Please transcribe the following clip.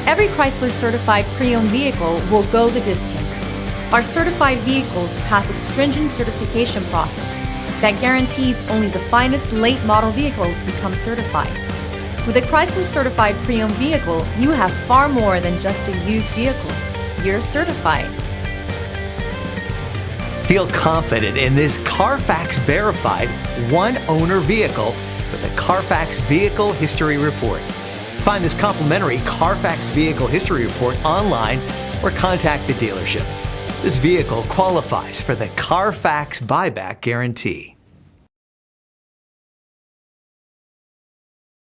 Every Chrysler certified pre-owned vehicle will go the distance. Our certified vehicles pass a stringent certification process that guarantees only the finest late model vehicles become certified. With a Chrysler certified pre-owned vehicle, you have far more than just a used vehicle. You're certified. Feel confident in this Carfax verified one-owner vehicle with a Carfax Vehicle History Report. Find this complimentary Carfax Vehicle History Report online or contact the dealership. This vehicle qualifies for the Carfax Buyback Guarantee.